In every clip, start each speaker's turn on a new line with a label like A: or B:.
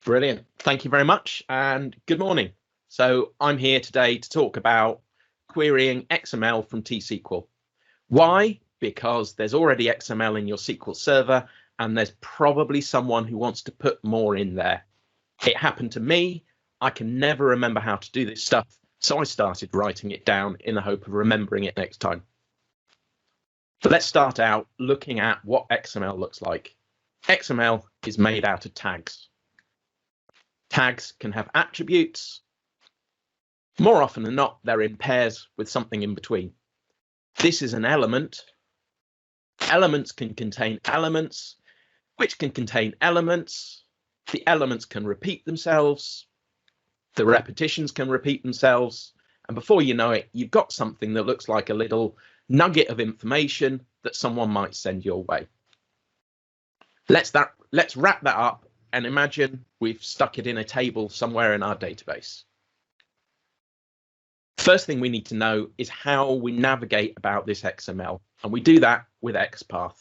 A: Brilliant. Thank you very much and good morning. So I'm here today to talk about querying XML from T-SQL. Why? Because there's already XML in your SQL server and there's probably someone who wants to put more in there. It happened to me. I can never remember how to do this stuff, so I started writing it down in the hope of remembering it next time. So let's start out looking at what XML looks like. XML is made out of tags. Tags can have attributes. More often than not, they're in pairs with something in between. This is an element. Elements can contain elements, which can contain elements. The elements can repeat themselves. The repetitions can repeat themselves. And before you know it, you've got something that looks like a little nugget of information that someone might send your way. Let's wrap that up and imagine we've stuck it in a table somewhere in our database. First thing we need to know is how we navigate about this XML, and we do that with Xpath.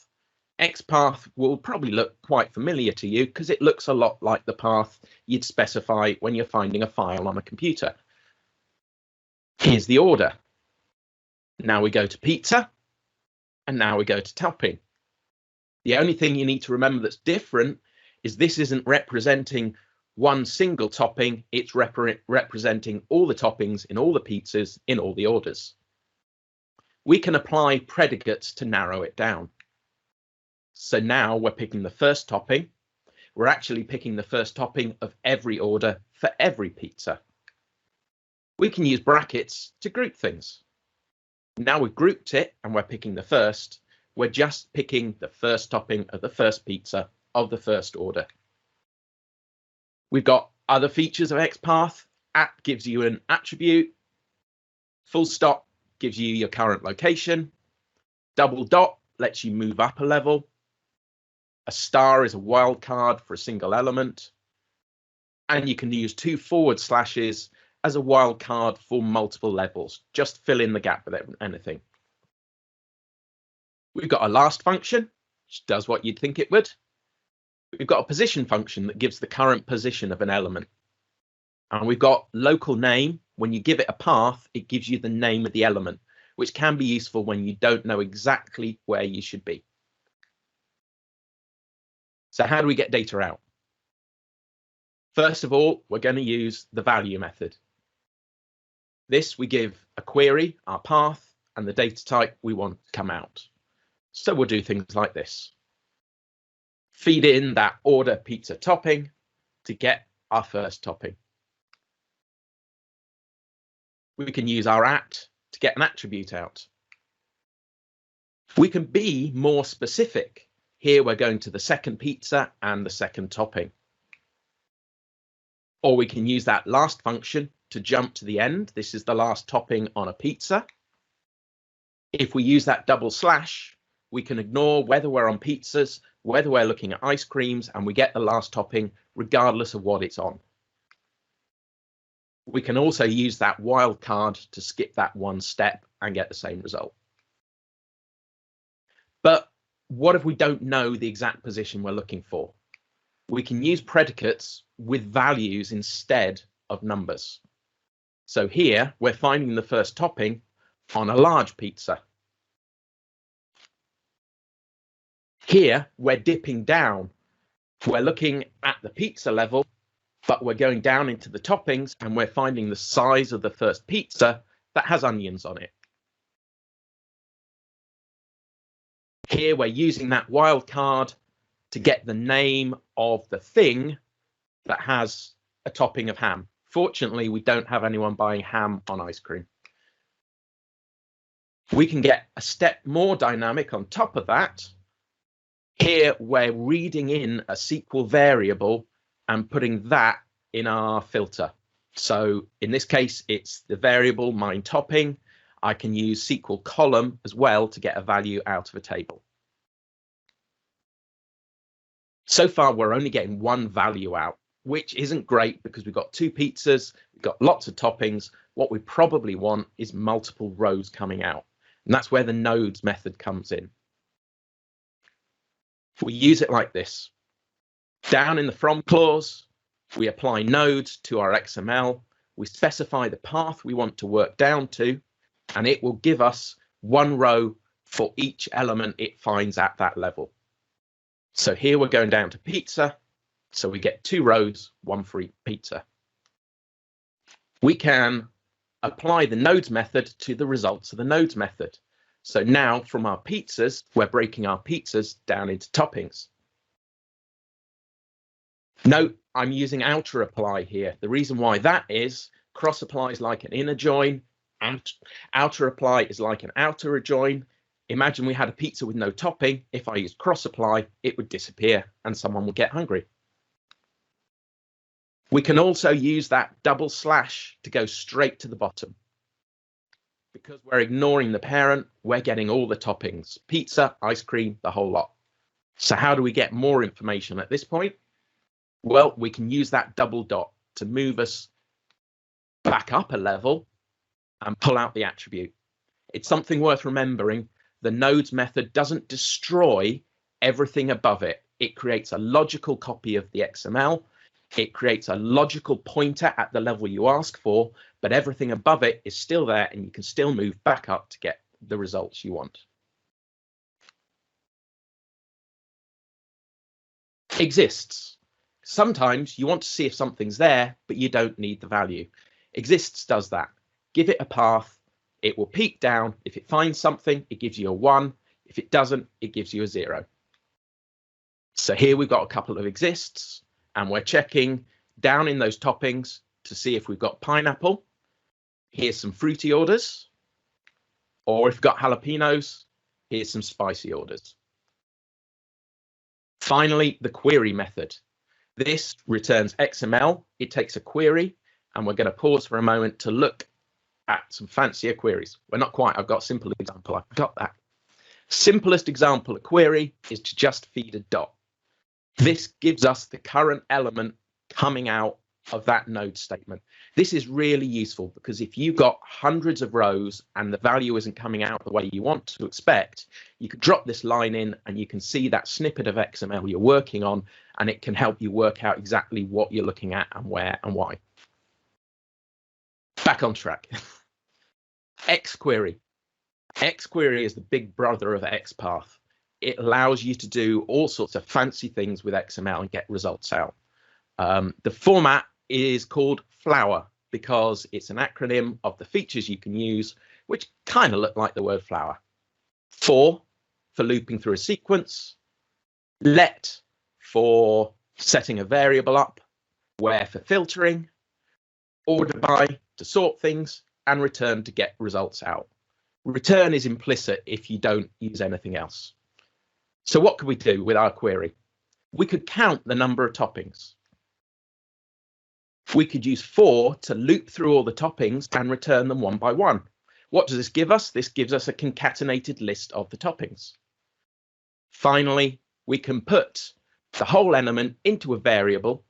A: Xpath will probably look quite familiar to you because it looks a lot like the path you'd specify when you're finding a file on a computer. Here's the order. Now we go to pizza, and now we go to topping. The only thing you need to remember that's different is this isn't representing one single topping, it's representing all the toppings in all the pizzas in all the orders. We can apply predicates to narrow it down. So now we're picking the first topping. We're actually picking the first topping of every order for every pizza. We can use brackets to group things. Now we've grouped it and we're picking the first. We're just picking the first topping of the first pizza of the first order. We've got other features of Xpath. At gives you an attribute. Full stop gives you your current location. Double dot lets you move up a level. A star is a wildcard for a single element. And you can use 2 forward slashes as a wildcard for multiple levels. Just fill in the gap with anything. We've got a last function, which does what you'd think it would. We've got a position function that gives the current position of an element. And we've got local name. When you give it a path, it gives you the name of the element, which can be useful when you don't know exactly where you should be. So how do we get data out? First of all, we're going to use the value method. This we give a query, our path, and the data type we want to come out. So we'll do things like this. Feed in that order pizza topping to get our first topping. We can use our at to get an attribute out. We can be more specific. Here we're going to the second pizza and the second topping. Or we can use that last function to jump to the end. This is the last topping on a pizza. If we use that double slash, we can ignore whether we're on pizzas, whether we're looking at ice creams, and we get the last topping regardless of what it's on. We can also use that wildcard to skip that one step and get the same result. But what if we don't know the exact position we're looking for? We can use predicates with values instead of numbers. So here we're finding the first topping on a large pizza. Here we're dipping down. We're looking at the pizza level, but we're going down into the toppings and we're finding the size of the first pizza that has onions on it. Here we're using that wildcard to get the name of the thing that has a topping of ham. Fortunately, we don't have anyone buying ham on ice cream. We can get a step more dynamic on top of that. Here we're reading in a SQL variable and putting that in our filter. So in this case, it's the variable mine topping. I can use SQL column as well to get a value out of a table. So far, we're only getting one value out, which isn't great because we've got 2 pizzas, we've got lots of toppings. What we probably want is multiple rows coming out. And that's where the nodes method comes in. We use it like this. Down in the from clause, We apply nodes to our XML. We specify the path we want to work down to, and it will give us one row for each element it finds at that level. So here we're going down to pizza. So we get 2 rows, one for each pizza. We can apply the nodes method to the results of the nodes method. So now from our pizzas, we're breaking our pizzas down into toppings. Note, I'm using outer apply here. The reason why that is, cross apply is like an inner join, and outer apply is like an outer join. Imagine we had a pizza with no topping. If I used cross apply, it would disappear and someone would get hungry. We can also use that double slash to go straight to the bottom. Because we're ignoring the parent, we're getting all the toppings, pizza, ice cream, the whole lot. So how do we get more information at this point? Well, we can use that double dot to move us back up a level and pull out the attribute. It's something worth remembering. The nodes method doesn't destroy everything above it. It creates a logical copy of the XML. It creates a logical pointer at the level you ask for, but everything above it is still there and you can still move back up to get the results you want. Exists. Sometimes you want to see if something's there, but you don't need the value. Exists does that. Give it a path. It will peek down. If it finds something, it gives you a 1. If it doesn't, it gives you a 0. So here we've got a couple of exists, and we're checking down in those toppings to see if we've got pineapple. Here's some fruity orders. Or if we've got jalapenos, here's some spicy orders. Finally, the query method. This returns XML. It takes a query, and we're going to pause for a moment to look at some fancier queries. We're not quite. I've got a simple example. I've got that. Simplest example of query is to just feed a dot. This gives us the current element coming out of that node statement. This is really useful because if you've got hundreds of rows and the value isn't coming out the way you want to expect, you can drop this line in and you can see that snippet of XML you're working on, and it can help you work out exactly what you're looking at and where and why. Back on track. XQuery. XQuery is the big brother of Xpath. It allows you to do all sorts of fancy things with XML and get results out. The format is called Flower because it's an acronym of the features you can use, which kind of look like the word flower. For looping through a sequence. Let for setting a variable up. Where for filtering. Order by to sort things, and return to get results out. Return is implicit if you don't use anything else. So what could we do with our query? We could count the number of toppings. We could use for to loop through all the toppings and return them one by one. What does this give us? This gives us a concatenated list of the toppings. Finally, we can put the whole element into a variable,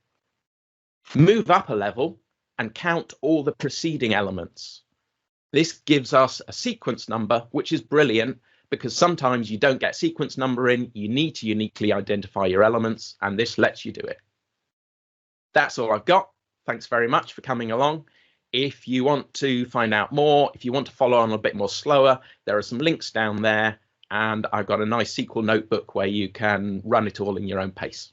A: move up a level, and count all the preceding elements. This gives us a sequence number, which is brilliant because sometimes you don't get sequence number in, you need to uniquely identify your elements, and this lets you do it. That's all I've got. Thanks very much for coming along. If you want to find out more, if you want to follow on a bit more slower, there are some links down there, and I've got a nice SQL notebook where you can run it all in your own pace.